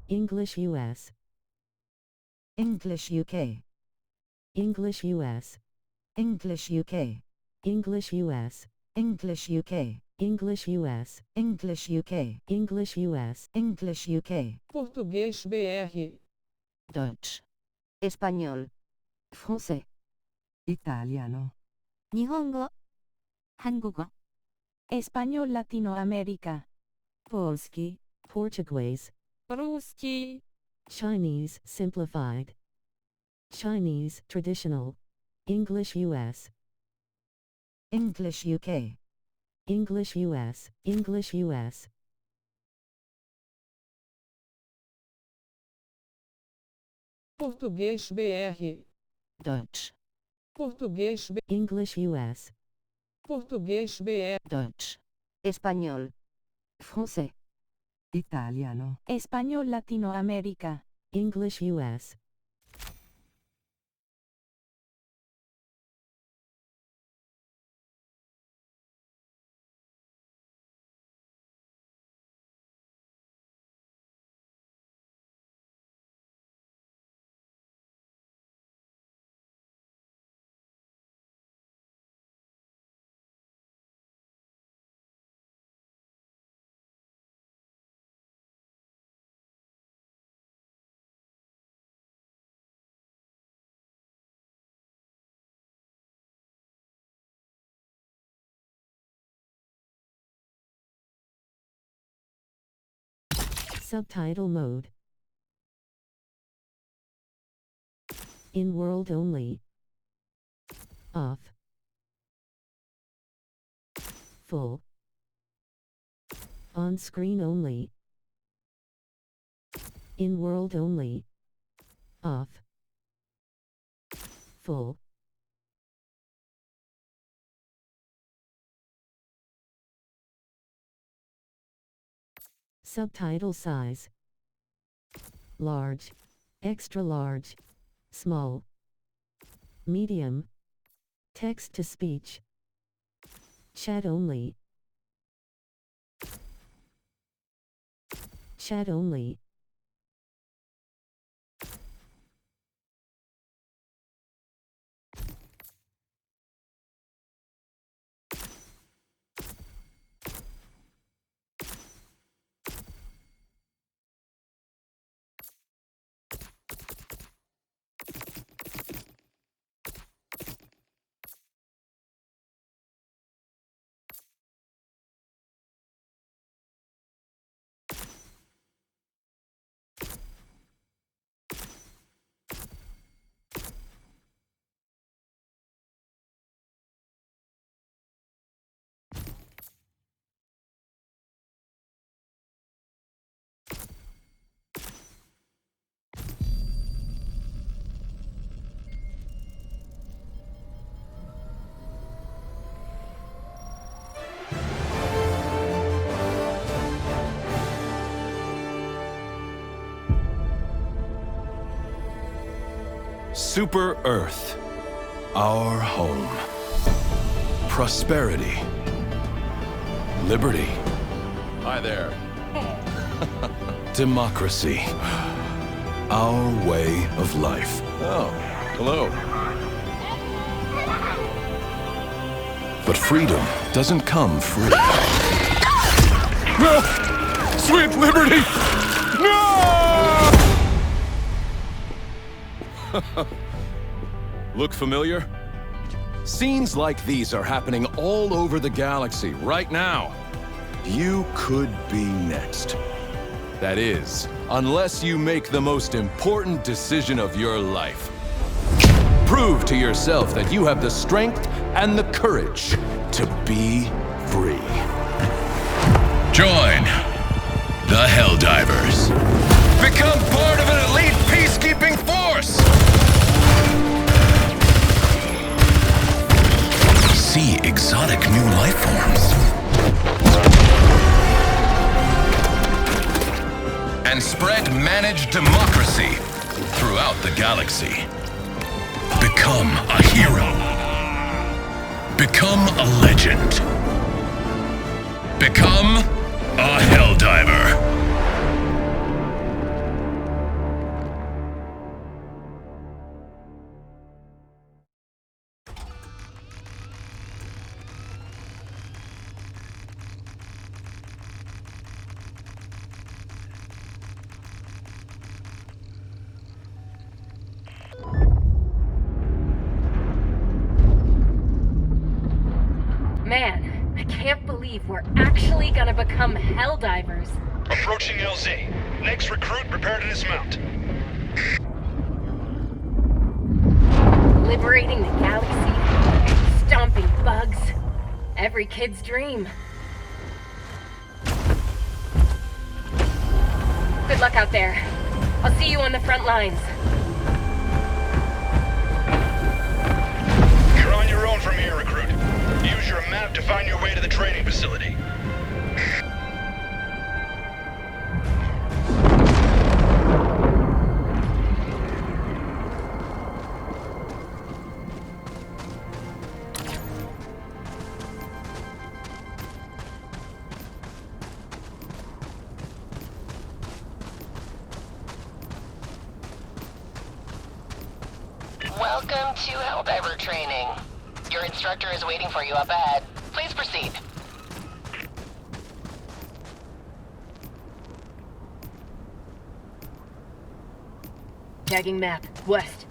English US. English UK. English US. English UK. English US. English UK. English US. English UK. English US. English UK. Português BR. Deutsch. Espagnol. Français. Italiano. 日本語、韓国語、 Español Latinoamérica. Polski, Portuguese. Русский. Chinese simplified. Chinese traditional. English US. English UK. English US. English US. Português BR. Deutsch. Português BR. English US. Português BR. Deutsch. Espagnol. Français. Italiano. Español Latinoamérica. English US. Subtitle mode. In world only. Off. Full. On screen only. In world only. Off. Full. Subtitle size. Large. Extra large. Small. Medium. Text to speech. Chat only. Chat only. Super Earth, our home. Prosperity. Liberty. Hi there. Democracy. Our way of life. Oh, hello. But freedom doesn't come free. No! Sweet liberty! No! Look familiar? Scenes like these are happening all over the galaxy right now. You could be next. That is, unless you make the most important decision of your life. Prove to yourself that you have the strength and the courage to be free. Join the Helldivers. Become part of an elite peacekeeping force. See exotic new life forms. And spread managed democracy throughout the galaxy. Become a hero. Become a legend. Become a Helldiver. Man, I can't believe we're actually gonna become Helldivers. Approaching LZ. Next recruit, prepare to dismount. Liberating the galaxy, stomping bugs. Every kid's dream. Good luck out there. I'll see you on the front lines. You're on your own from here, recruit. Use your map to find your way to the training facility. Welcome to Helldiver training. Your instructor is waiting for you up ahead. Please proceed. Tagging map, west.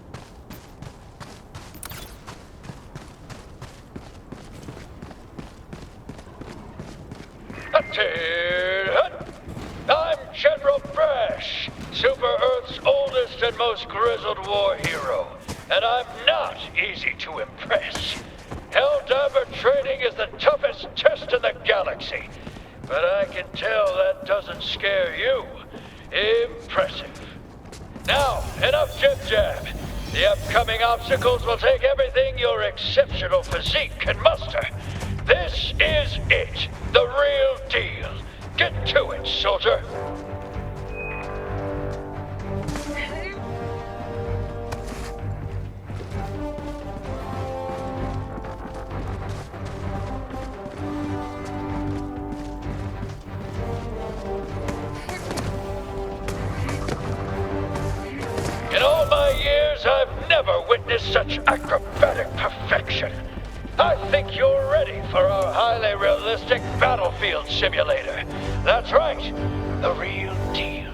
I'm General Brash, Super Earth's oldest and most grizzled war hero, and I'm not easy to impress. Helldiver training is the toughest test in the galaxy, but I can tell that doesn't scare you. Impressive. Now, enough jib-jab. The upcoming obstacles will take everything your exceptional physique can muster. This is it, the real deal. Get to it, soldier. In all my years, I've never witnessed such acrobatic perfection. I think you're ready for our highly realistic battlefield simulator. That's right, the real deal.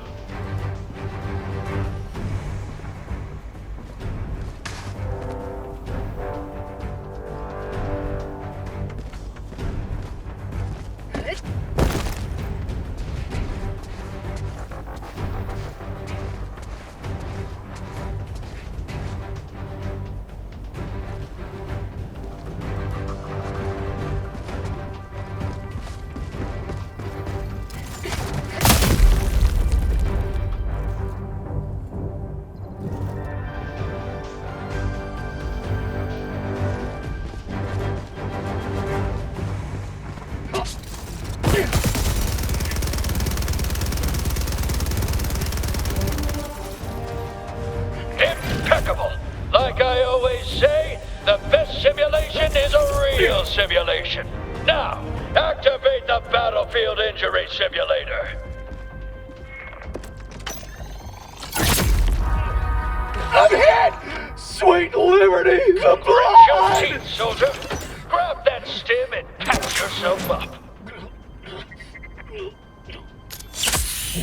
Impeccable! Like I always say, the best simulation is a real simulation. Now, activate the battlefield injury simulator. I'm hit! Sweet liberty! Compress your teeth, soldier. Grab that stim and patch yourself up.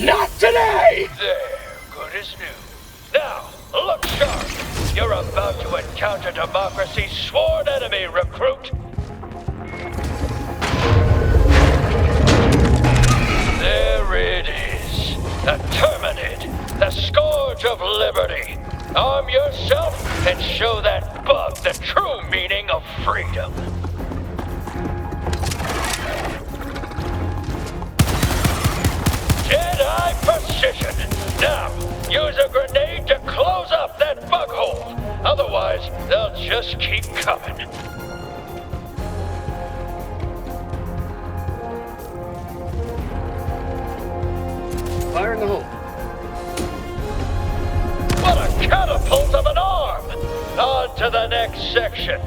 Not today! There, good as new. Now, look sharp. You're about to encounter democracy's sworn enemy, recruit. There it is. The Terminid, the scourge of liberty. Arm yourself and show that bug the true meaning of freedom. Jedi precision. Now, use a grenade to close up that bug hole. Otherwise, they'll just keep coming. Fire in the hole. What a catapult of an arm! On to the next section.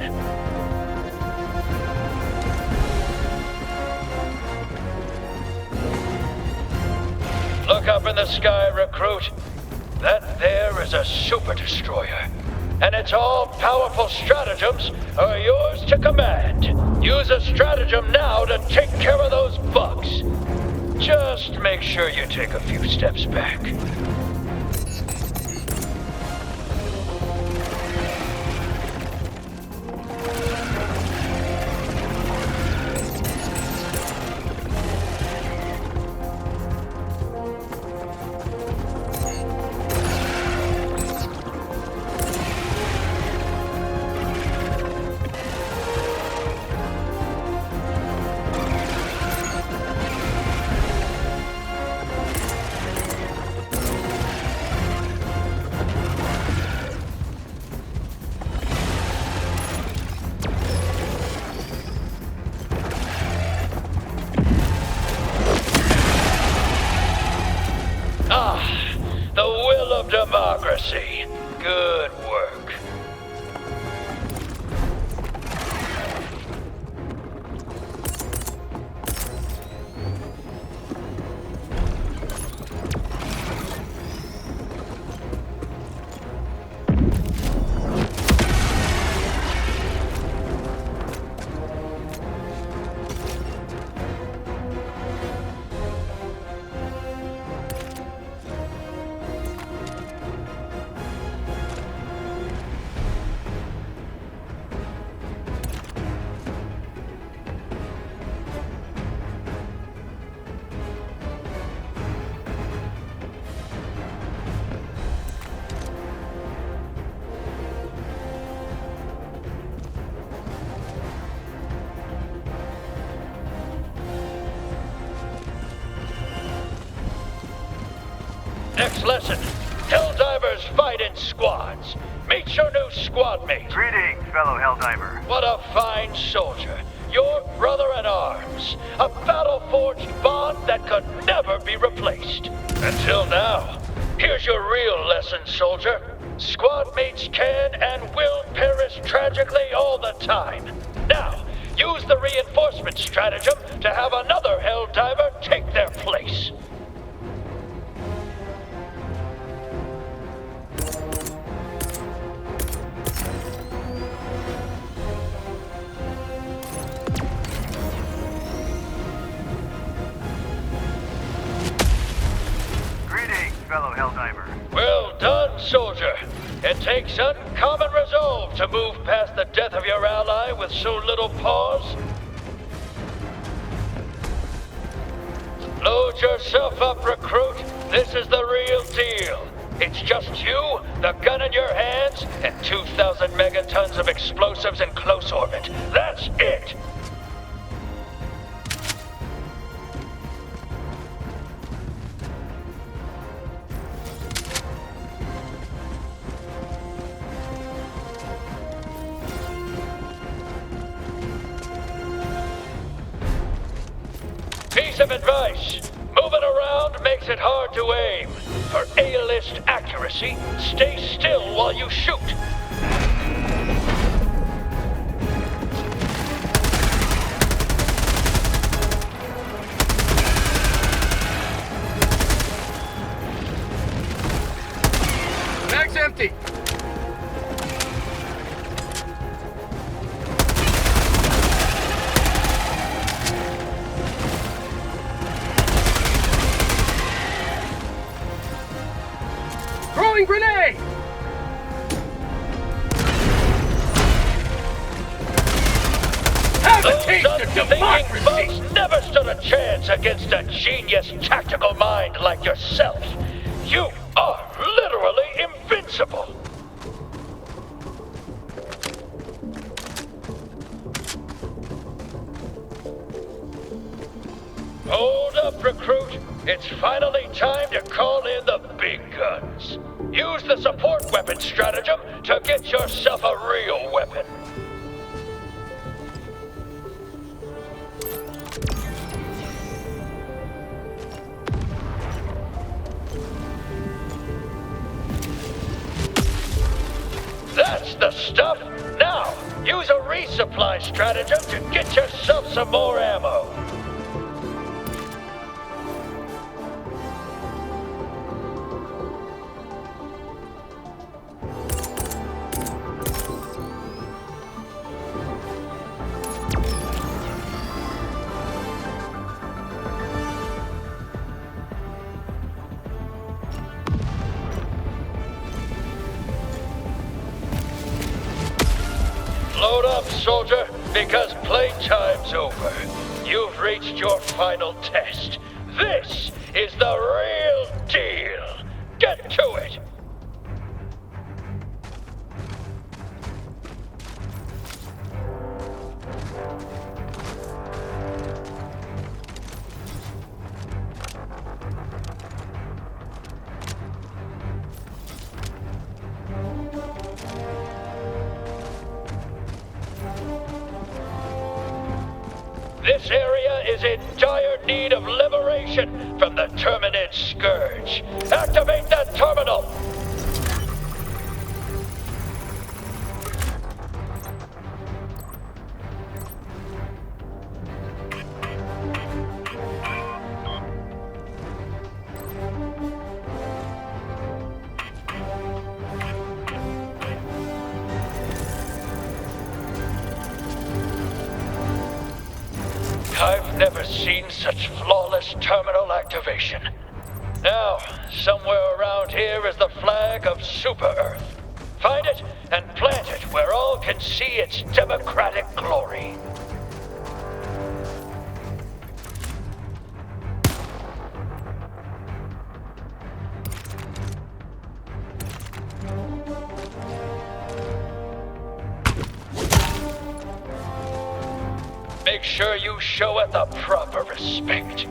Look up in the sky, recruit. That there is a super destroyer. And its all-powerful stratagems are yours to command. Use a stratagem now to take care of those bugs. Just make sure you take a few steps back. Next lesson. Helldivers fight in squads. Meet your new squad mate. Greetings, fellow Helldiver. What a fine soldier. Your brother in arms. A battle-forged bond that could never be replaced. Until now. Here's your real lesson, soldier. Squad mates can and will perish tragically all the time. Now, use the reinforcement stratagem to have another Helldiver take their place. Greetings, fellow Helldiver. Well done, soldier. It takes uncommon resolve to move past the death of your ally with so little pause. Load yourself up, recruit. This is the real deal. It's just you, the gun in your hands, and 2,000 megatons of explosives in close orbit. That's it! Piece of advice. Moving around makes it hard to aim. For A-list accuracy, stay still while you shoot. Mag's empty. Throwing grenade! Have a taste of democracy! Folks never stood a chance against a genius tactical mind like yourself. You are literally invincible. Hold up, recruit. It's finally time to call in the big guns. Use the support weapon stratagem to get yourself a real weapon. That's the stuff. Now, use a resupply stratagem to get yourself some more ammo. Load up, soldier, because playtime's over. You've reached your final test. This is the real deal. Get to it. This area is in dire need of liberation from the Terminid Scourge. Activate that terminal! I've never seen such flawless terminal activation. Now, somewhere around here is the flag of Super Earth. Find it and plant it where all can see its democratic glory. Make sure you show it the proper respect.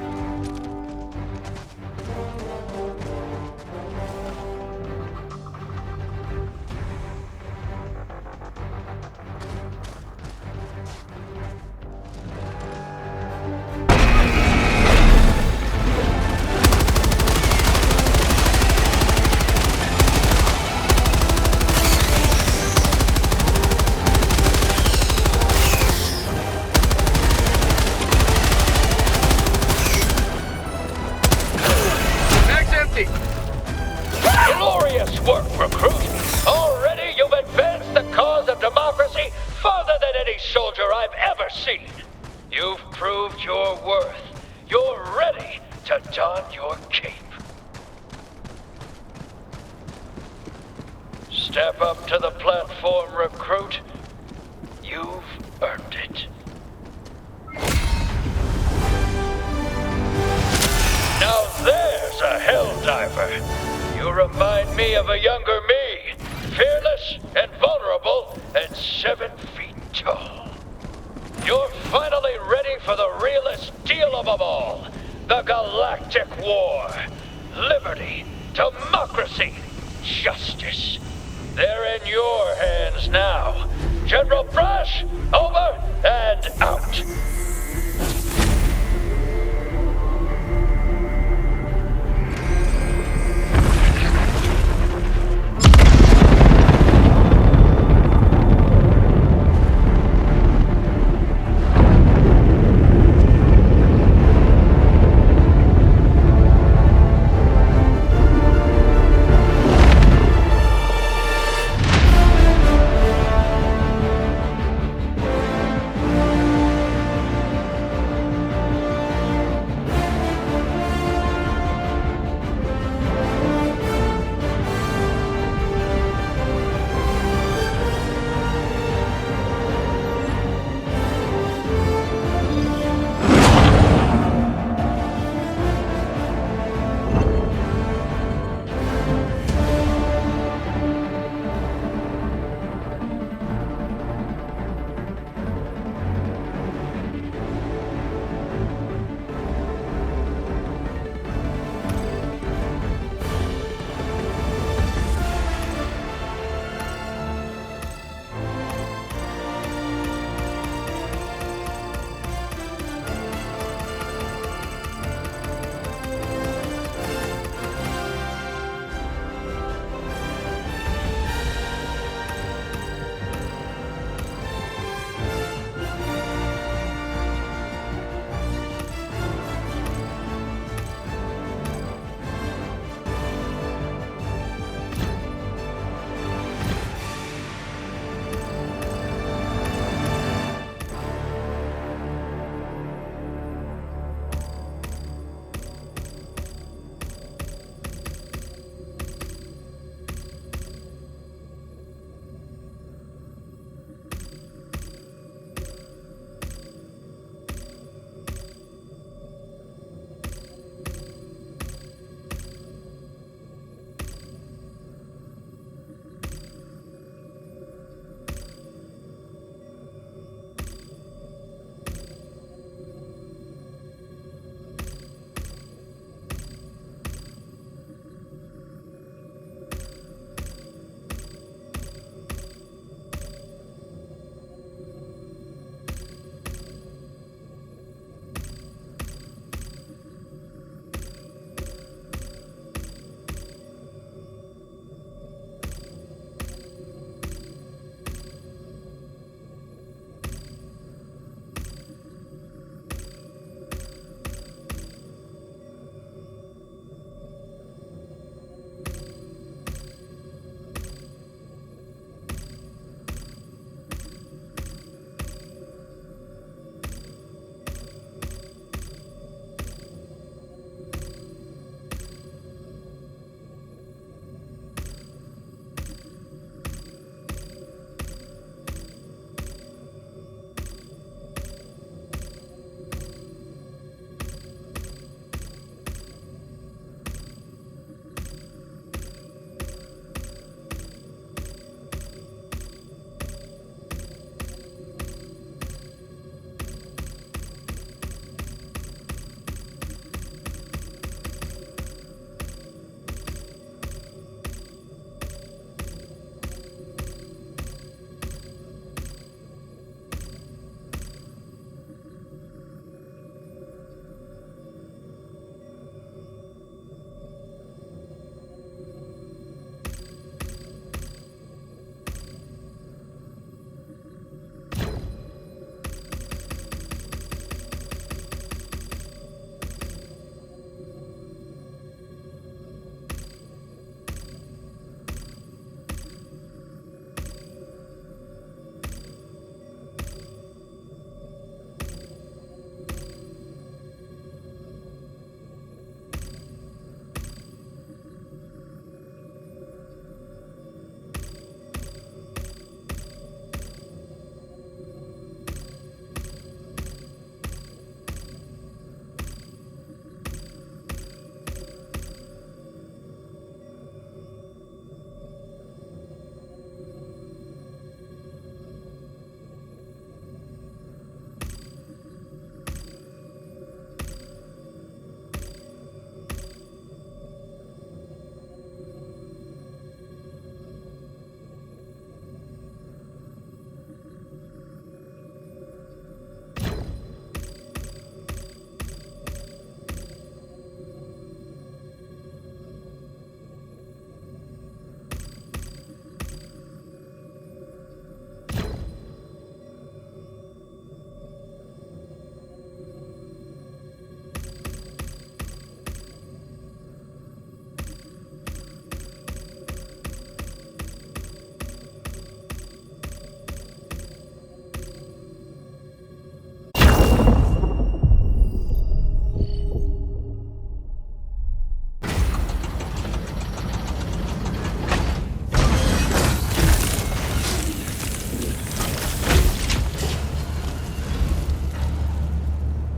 You've proved your worth. You're ready to don your cape. Step up to the platform, recruit. You've earned it. Now there's a Helldiver. You remind me of a younger me. Fearless and vulnerable and 7 feet tall. You're finally ready for the realest deal of them all. The Galactic War. Liberty, democracy, justice. They're in your hands now. General Brush, over and out.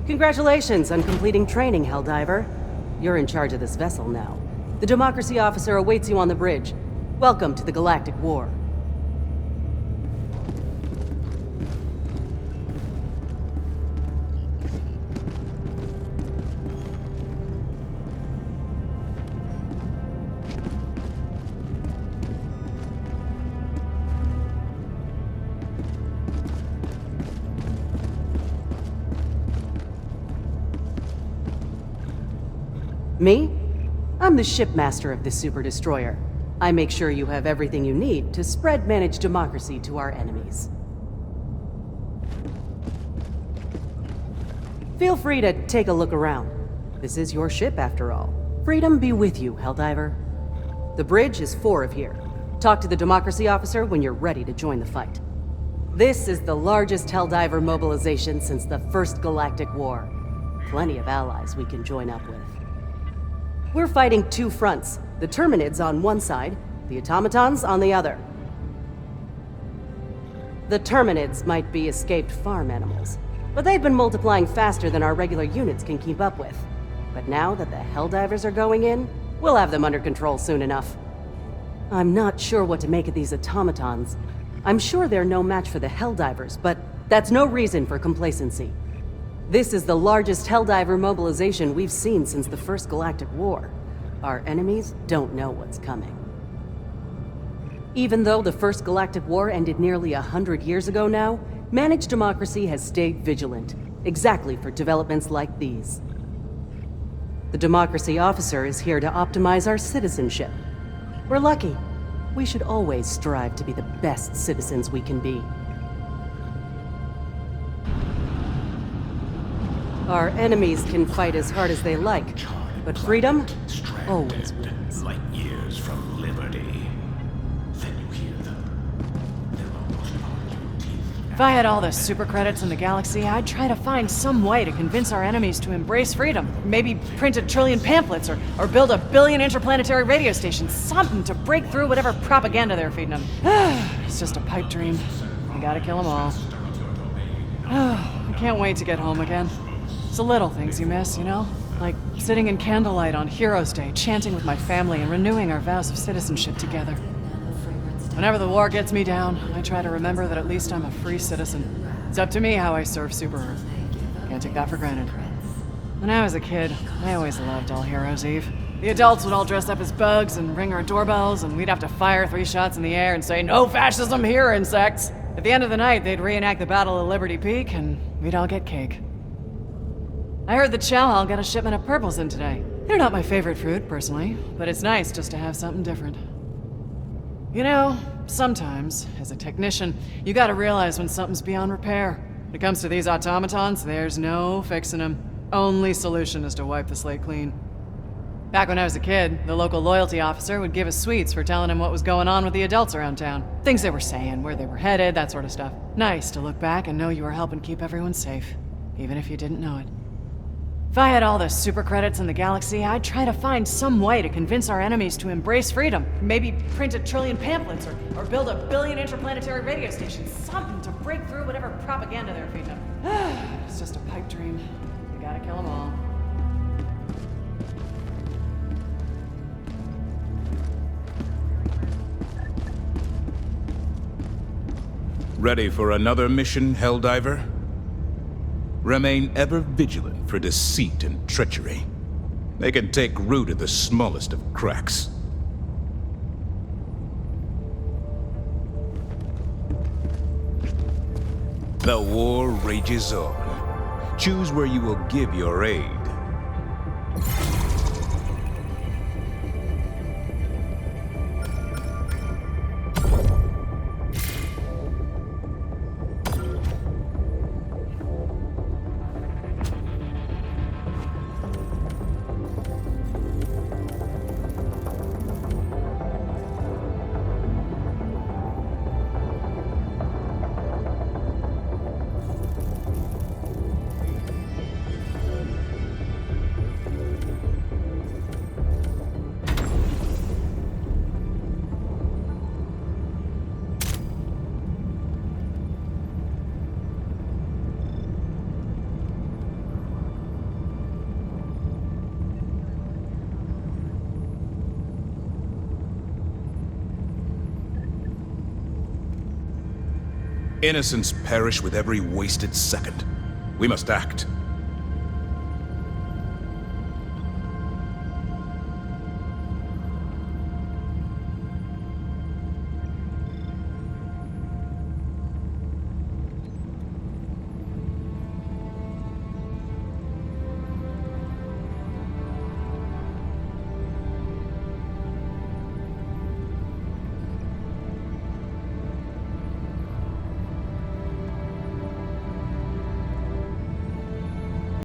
Congratulations on completing training, Helldiver. You're in charge of this vessel now. The Democracy officer awaits you on the bridge. Welcome to the Galactic War. Me? I'm the shipmaster of this super destroyer. I make sure you have everything you need to spread managed democracy to our enemies. Feel free to take a look around. This is your ship, after all. Freedom be with you, Helldiver. The bridge is 4 of here. Talk to the Democracy officer when you're ready to join the fight. This is the largest Helldiver mobilization since the First Galactic War. Plenty of allies we can join up with. We're fighting 2 fronts. The Terminids on one side, the Automatons on the other. The Terminids might be escaped farm animals, but they've been multiplying faster than our regular units can keep up with. But now that the Helldivers are going in, we'll have them under control soon enough. I'm not sure what to make of these Automatons. I'm sure they're no match for the Helldivers, but that's no reason for complacency. This is the largest Helldiver mobilization we've seen since the First Galactic War. Our enemies don't know what's coming. Even though the First Galactic War ended nearly 100 years ago now, managed democracy has stayed vigilant, exactly for developments like these. The Democracy officer is here to optimize our citizenship. We're lucky. We should always strive to be the best citizens we can be. Our enemies can fight as hard as they like, but freedom always wins. Light years from liberty. Then you hear them. If I had all the super credits in the galaxy, I'd try to find some way to convince our enemies to embrace freedom. Maybe print 1 trillion pamphlets, or build 1 billion interplanetary radio stations. Something to break through whatever propaganda they're feeding them. It's just a pipe dream. I gotta kill them all. I can't wait to get home again. It's the little things you miss, you know? Like sitting in candlelight on Heroes Day, chanting with my family and renewing our vows of citizenship together. Whenever the war gets me down, I try to remember that at least I'm a free citizen. It's up to me how I serve Super Earth. Can't take that for granted. When I was a kid, I always loved All Heroes Eve. The adults would all dress up as bugs and ring our doorbells, and we'd have to fire 3 shots in the air and say, "No fascism here, insects!" At the end of the night, they'd reenact the Battle of Liberty Peak, and we'd all get cake. I heard the Chow Hall got a shipment of purples in today. They're not my favorite fruit, personally, but it's nice just to have something different. You know, sometimes, as a technician, you gotta realize when something's beyond repair. When it comes to these automatons, there's no fixing them. Only solution is to wipe the slate clean. Back when I was a kid, the local loyalty officer would give us sweets for telling him what was going on with the adults around town. Things they were saying, where they were headed, that sort of stuff. Nice to look back and know you were helping keep everyone safe, even if you didn't know it. If I had all the super credits in the galaxy, I'd try to find some way to convince our enemies to embrace freedom. Maybe print 1 trillion pamphlets, or build 1 billion interplanetary radio stations. Something to break through whatever propaganda they're feeding them. It's just a pipe dream. I gotta kill them all. Ready for another mission, Helldiver? Remain ever vigilant for deceit and treachery. They can take root at the smallest of cracks. The war rages on. Choose where you will give your aid. Innocents perish with every wasted second. We must act.